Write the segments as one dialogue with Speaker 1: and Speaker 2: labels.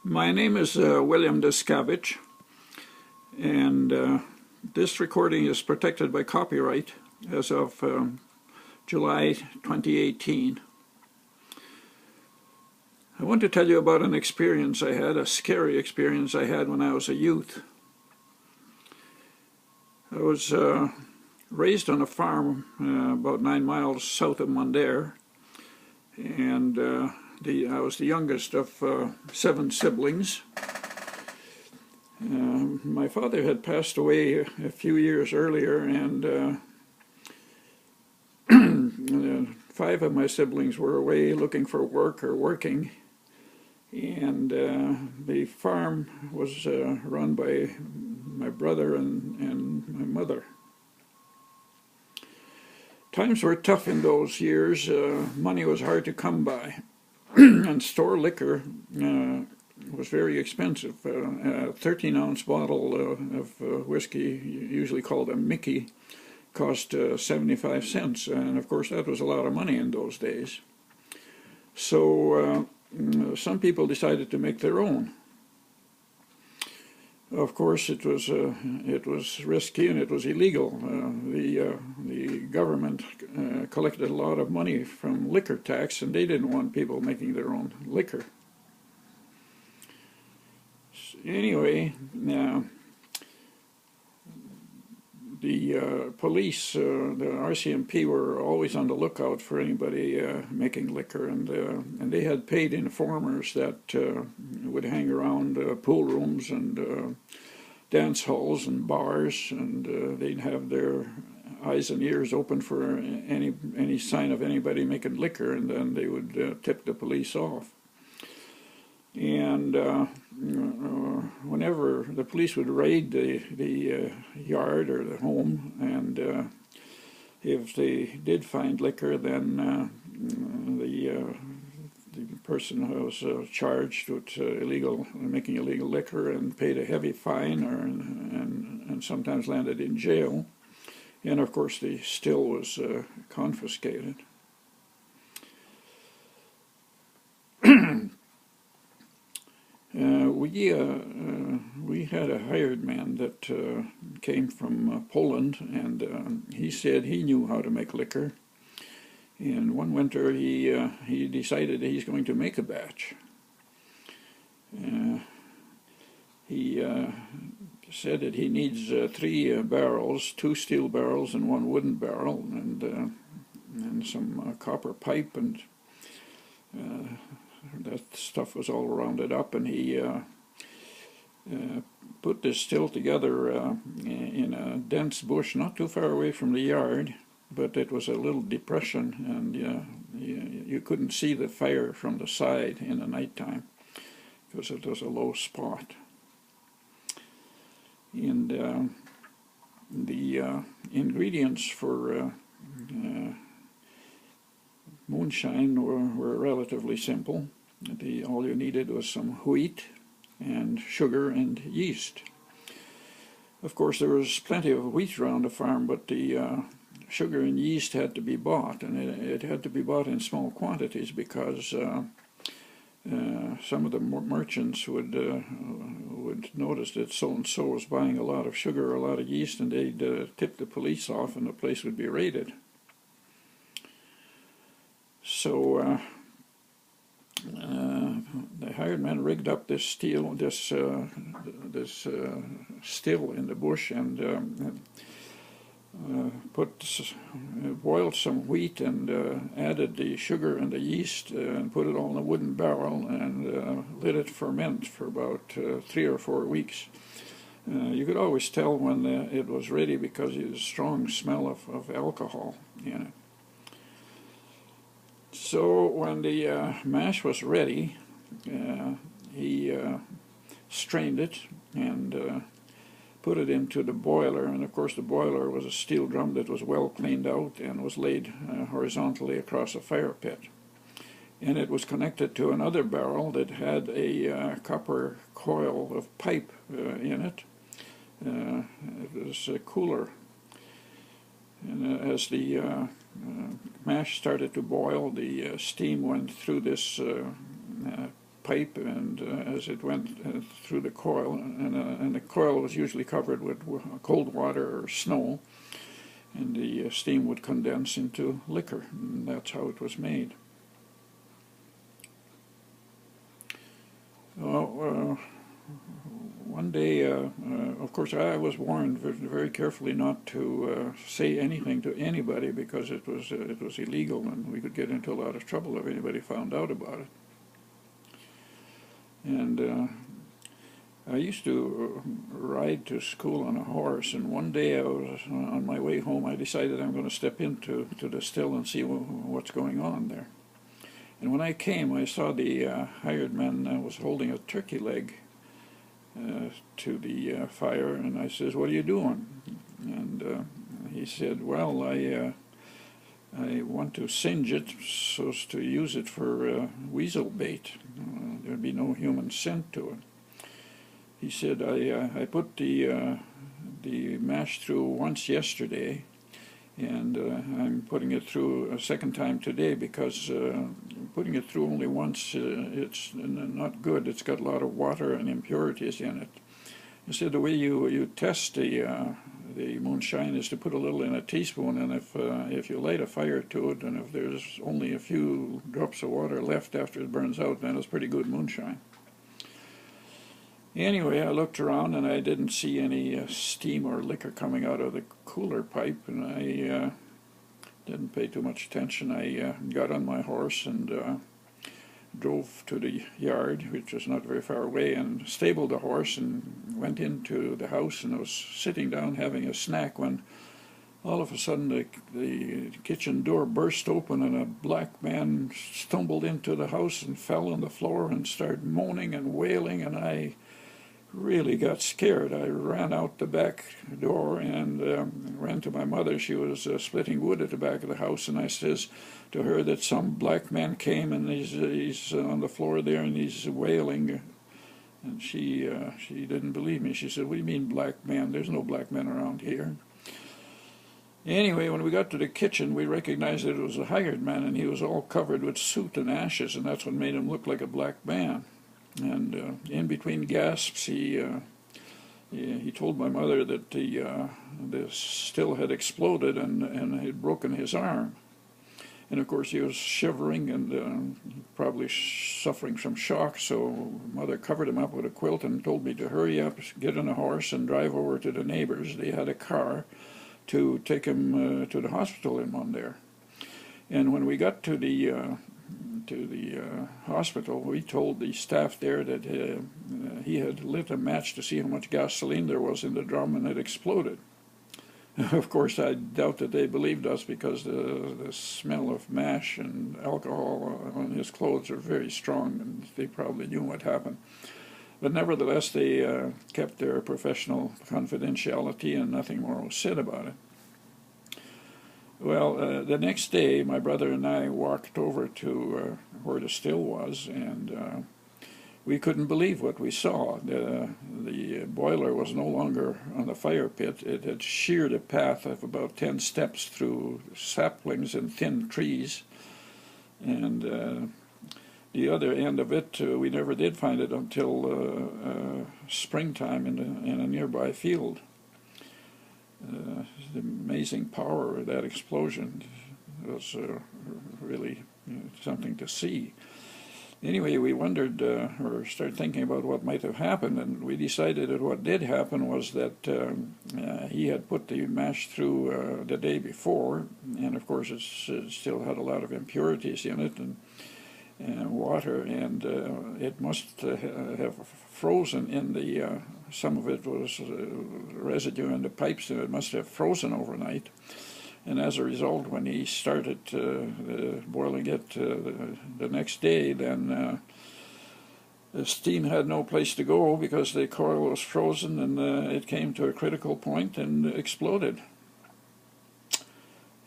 Speaker 1: My name is William Discavich, and this recording is protected by copyright as of July 2018. I want to tell you about an experience I had, a scary experience I had when I was a youth. I was raised on a farm about 9 miles south of Mundare, and I was the youngest of 7 siblings. My father had passed away a few years earlier, and 5 of my siblings were away looking for work or working, and the farm was run by my brother and my mother. Times were tough in those years. Money was hard to come by. And store liquor was very expensive. A 13-ounce bottle of whiskey, usually called a Mickey, cost 75 cents, and of course that was a lot of money in those days. So some people decided to make their own. Of course, it was risky and it was illegal. The government collected a lot of money from liquor tax, and they didn't want people making their own liquor. Anyway, the police, the RCMP, were always on the lookout for anybody making liquor, and they had paid informers that would hang around pool rooms and dance halls and bars, and they'd have their eyes and ears open for any sign of anybody making liquor, and then they would tip the police off. And whenever the police would raid the yard or the home, and if they did find liquor, then the person who was charged with making illegal liquor and paid a heavy fine, and sometimes landed in jail. And of course the still was confiscated. We had a hired man that came from Poland, and he said he knew how to make liquor. And one winter he decided he's going to make a batch. He said that he needs 3 barrels, 2 steel barrels and 1 wooden barrel, and some copper pipe, and that stuff was all rounded up, and he put this still together in a dense bush not too far away from the yard, but it was a little depression, and you couldn't see the fire from the side in the nighttime because it was a low spot. And the ingredients for moonshine were relatively simple. All you needed was some wheat and sugar and yeast. Of course, there was plenty of wheat around the farm, but the sugar and yeast had to be bought, and it had to be bought in small quantities because some of the merchants would notice that so-and-so was buying a lot of sugar or a lot of yeast, and they'd tip the police off, and the place would be raided. So the hired man rigged up this still in the bush, and boiled some wheat, and added the sugar and the yeast, and put it all in a wooden barrel, and let it ferment for about 3 or 4 weeks. You could always tell when it was ready because it was a strong smell of alcohol in it. So when the mash was ready, he strained it and put it into the boiler, and of course the boiler was a steel drum that was well cleaned out and was laid horizontally across a fire pit. And it was connected to another barrel that had a copper coil of pipe in it. It was a cooler. And as the mash started to boil, the steam went through this pipe, and as it went through the coil, and the coil was usually covered with cold water or snow, and the steam would condense into liquor, and that's how it was made. Well, one day, of course, I was warned very carefully not to say anything to anybody, because it was illegal, and we could get into a lot of trouble if anybody found out about it. And I used to ride to school on a horse, and one day I was on my way home. I decided I'm going to step into the still and see what's going on there. And when I came, I saw the hired man was holding a turkey leg to the fire, and I says, "What are you doing?" And he said, "Well, I want to singe it so as to use it for weasel bait. There'd be no human scent to it." He said, I put the mash through once yesterday, and I'm putting it through a second time today, because putting it through only once, it's not good. It's got a lot of water and impurities in it. He said the way you test the moonshine is to put a little in a teaspoon, and if you light a fire to it, and if there's only a few drops of water left after it burns out, then it's pretty good moonshine. Anyway, I looked around and I didn't see any steam or liquor coming out of the cooler pipe, and I didn't pay too much attention. I got on my horse and drove to the yard, which was not very far away, and stabled the horse and went into the house, and I was sitting down having a snack when all of a sudden the kitchen door burst open, and a black man stumbled into the house and fell on the floor and started moaning and wailing, and I really got scared. I ran out the back door and ran to my mother. She was splitting wood at the back of the house, and I says to her that some black man came, and he's on the floor there, and he's wailing. And she didn't believe me. She said, "What do you mean black man? There's no black men around here." Anyway, when we got to the kitchen, we recognized that it was a hired man, and he was all covered with soot and ashes, and that's what made him look like a black man. And in between gasps, he told my mother that the still had exploded and had broken his arm. And of course, he was shivering and probably suffering from shock. So Mother covered him up with a quilt and told me to hurry up, get on a horse, and drive over to the neighbors. They had a car to take him to the hospital in one there. And when we got to the hospital, we told the staff there that he had lit a match to see how much gasoline there was in the drum, and it exploded. Of course, I doubt that they believed us, because the smell of mash and alcohol on his clothes are very strong, and they probably knew what happened. But nevertheless, they kept their professional confidentiality, and nothing more was said about it. Well, the next day, my brother and I walked over to where the still was, and we couldn't believe what we saw. The boiler was no longer on the fire pit. It had sheared a path of about 10 steps through saplings and thin trees, and the other end of it, we never did find it until springtime in a nearby field. The amazing power of that explosion was really something to see. Anyway, we wondered, or started thinking about what might have happened, and we decided that what did happen was that he had put the mash through the day before, and of course it still had a lot of impurities in it, and water, and it must have frozen in the, some of it was residue in the pipes, and it must have frozen overnight. And as a result, when he started boiling it the next day, then the steam had no place to go, because the coil was frozen, and it came to a critical point and exploded.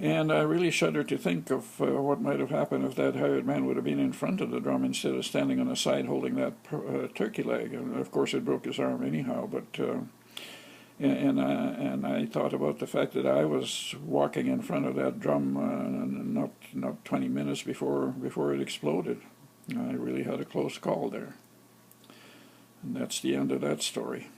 Speaker 1: And I really shudder to think of what might have happened if that hired man would have been in front of the drum instead of standing on the side holding that turkey leg. And of course, it broke his arm anyhow. But and I thought about the fact that I was walking in front of that drum not 20 minutes before it exploded. I really had a close call there. And that's the end of that story.